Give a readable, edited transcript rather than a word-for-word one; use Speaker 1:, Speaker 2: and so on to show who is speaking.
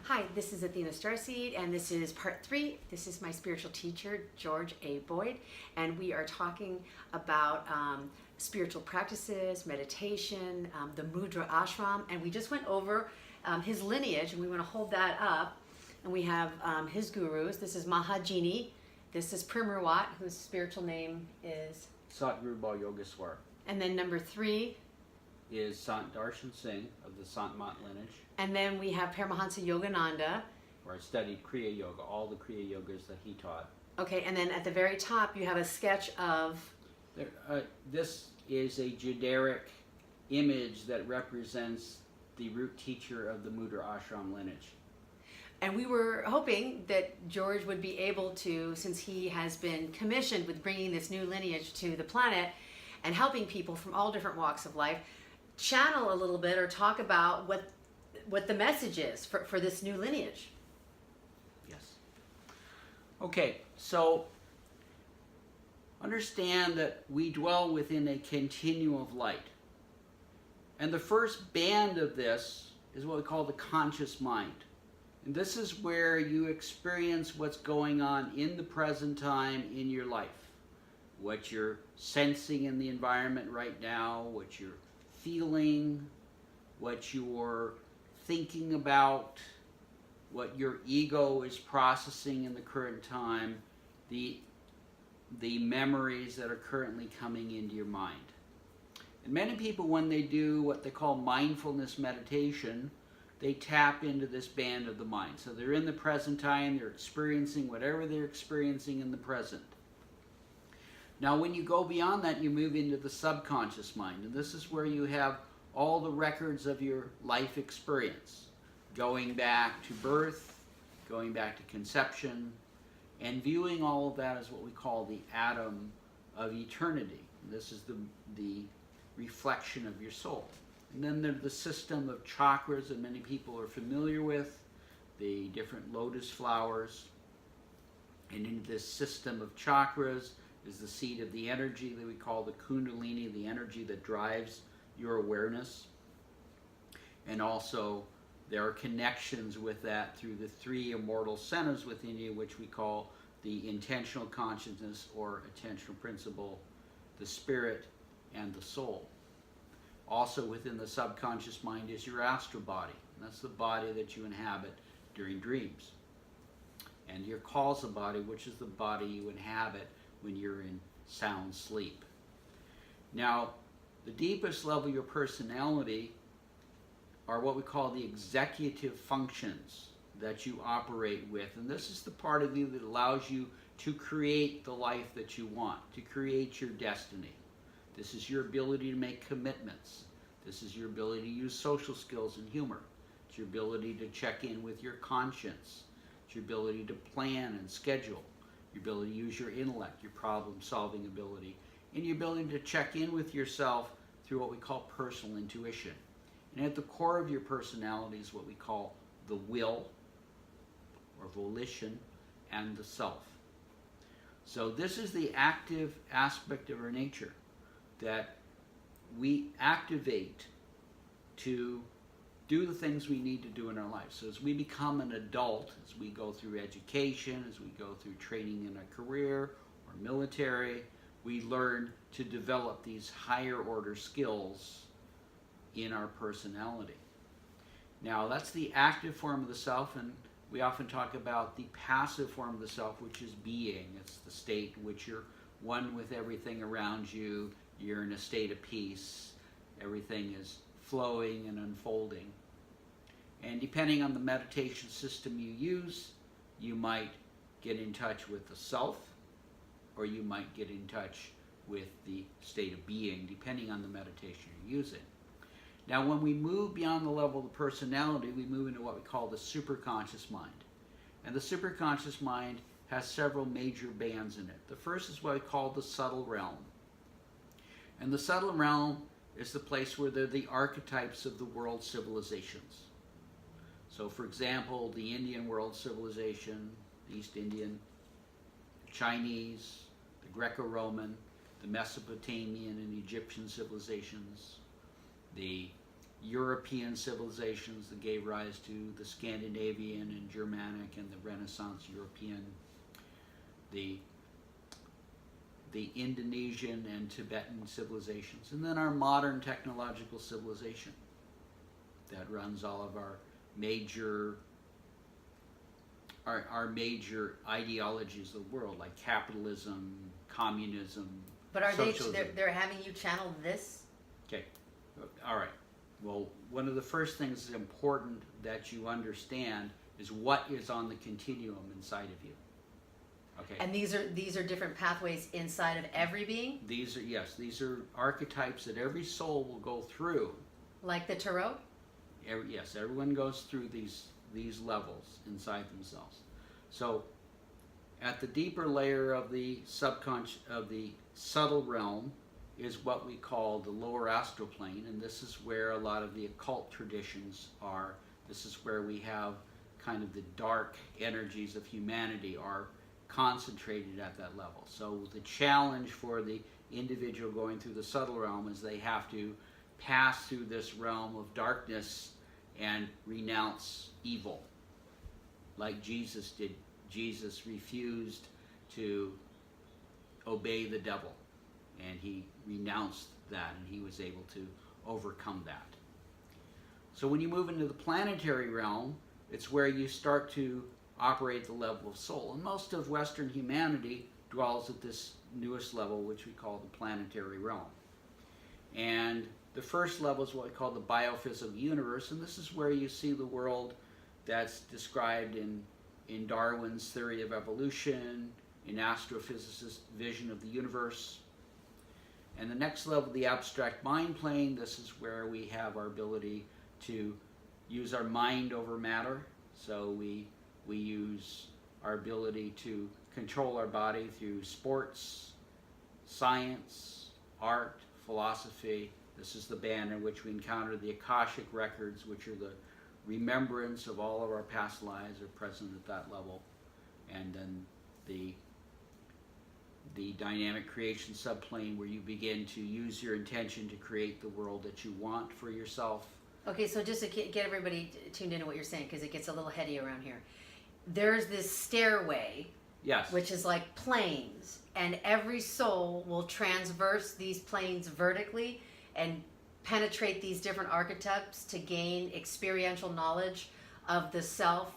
Speaker 1: Hi, this is Athena StarSeed, and this is part 3. This is my spiritual teacher, George A. Boyd, and we are talking about spiritual practices, meditation, the Mudrashram, and we just went over his lineage, and we want to hold that up. And we have his gurus. This is Mahajini. This is Primrwat, whose spiritual name is
Speaker 2: Satguru Bal Yogeswar.
Speaker 1: And then number 3
Speaker 2: is Sant Darshan Singh of the Sant Mat lineage.
Speaker 1: And then we have Paramahansa Yogananda,
Speaker 2: where I studied Kriya Yoga, all the Kriya Yogas that he taught.
Speaker 1: Okay, and then at the very top you have a sketch of...
Speaker 2: This is a generic image that represents the root teacher of the Mudrashram lineage.
Speaker 1: And we were hoping that George would be able to, since he has been commissioned with bringing this new lineage to the planet and helping people from all different walks of life, channel a little bit or talk about what the message is for this new lineage.
Speaker 2: Yes. Okay, so understand that we dwell within a continuum of light. And the first band of this is what we call the conscious mind. And this is where you experience what's going on in the present time in your life. What you're sensing in the environment right now, what you're feeling, what you're thinking about, what your ego is processing in the current time, the memories that are currently coming into your mind. And many people, when they do what they call mindfulness meditation, they tap into this band of the mind. So they're in the present time, they're experiencing whatever they're experiencing in the present. Now when you go beyond that, you move into the subconscious mind. And this is where you have all the records of your life experience, going back to birth, going back to conception, and viewing all of that as what we call the atom of eternity. And this is the reflection of your soul. And then there's the system of chakras that many people are familiar with, the different lotus flowers. And in this system of chakras is the seat of the energy that we call the kundalini, the energy that drives your awareness. And also there are connections with that through the 3 immortal centers within you, which we call the intentional consciousness or attentional principle, the spirit, and the soul. Also within the subconscious mind is your astral body. And that's the body that you inhabit during dreams. And your causal body, which is the body you inhabit when you're in sound sleep. Now, the deepest level of your personality are what we call the executive functions that you operate with. And this is the part of you that allows you to create the life that you want, to create your destiny. This is your ability to make commitments. This is your ability to use social skills and humor. It's your ability to check in with your conscience. It's your ability to plan and schedule. Your ability to use your intellect, your problem-solving ability, and your ability to check in with yourself through what we call personal intuition. And at the core of your personality is what we call the will, or volition, and the self. So this is the active aspect of our nature that we activate to do the things we need to do in our life. So as we become an adult, as we go through education, as we go through training in a career or military, we learn to develop these higher order skills in our personality. Now that's the active form of the self, and we often talk about the passive form of the self, which is being. It's the state in which you're one with everything around you, you're in a state of peace, everything is flowing and unfolding. And depending on the meditation system you use, you might get in touch with the self, or you might get in touch with the state of being, depending on the meditation you're using. Now when we move beyond the level of the personality, we move into what we call the superconscious mind. And the superconscious mind has several major bands in it. The first is what we call the subtle realm. And the subtle realm is the place where they're the archetypes of the world civilizations. So for example, the Indian world civilization, the East Indian, Chinese, the Greco-Roman, the Mesopotamian and Egyptian civilizations, the European civilizations that gave rise to the Scandinavian and Germanic and the Renaissance European, the Indonesian and Tibetan civilizations, and then our modern technological civilization that runs all of our major ideologies of the world, like capitalism, communism.
Speaker 1: But are
Speaker 2: socialism.
Speaker 1: they're having you channel this?
Speaker 2: Okay, all right. Well, one of the first things that's important that you understand is what is on the continuum inside of you. Okay.
Speaker 1: And these are different pathways inside of every being?
Speaker 2: These are archetypes that every soul will go through.
Speaker 1: Like the tarot?
Speaker 2: Yes, everyone goes through these levels inside themselves. So at the deeper layer of the subconscious, of the subtle realm, is what we call the lower astral plane, and this is where a lot of the occult traditions are. This is where we have kind of the dark energies of humanity are concentrated at that level. So the challenge for the individual going through the subtle realm is they have to pass through this realm of darkness and renounce evil, like Jesus did. Jesus refused to obey the devil, and he renounced that, and he was able to overcome that. So when you move into the planetary realm, it's where you start to operate the level of soul. And most of Western humanity dwells at this newest level, which we call the planetary realm. And the first level is what we call the biophysical universe, and this is where you see the world that's described in Darwin's theory of evolution, in astrophysicist vision of the universe. And the next level, the abstract mind plane, this is where we have our ability to use our mind over matter. So we use our ability to control our body through sports, science, art, philosophy. This is the band in which we encounter the Akashic records, which are the remembrance of all of our past lives are present at that level. And then the dynamic creation subplane, where you begin to use your intention to create the world that you want for yourself.
Speaker 1: Okay, so just to get everybody tuned into what you're saying, because it gets a little heady around here. There's this stairway,
Speaker 2: Yes.
Speaker 1: which is like planes, and every soul will transverse these planes vertically and penetrate these different archetypes to gain experiential knowledge of the self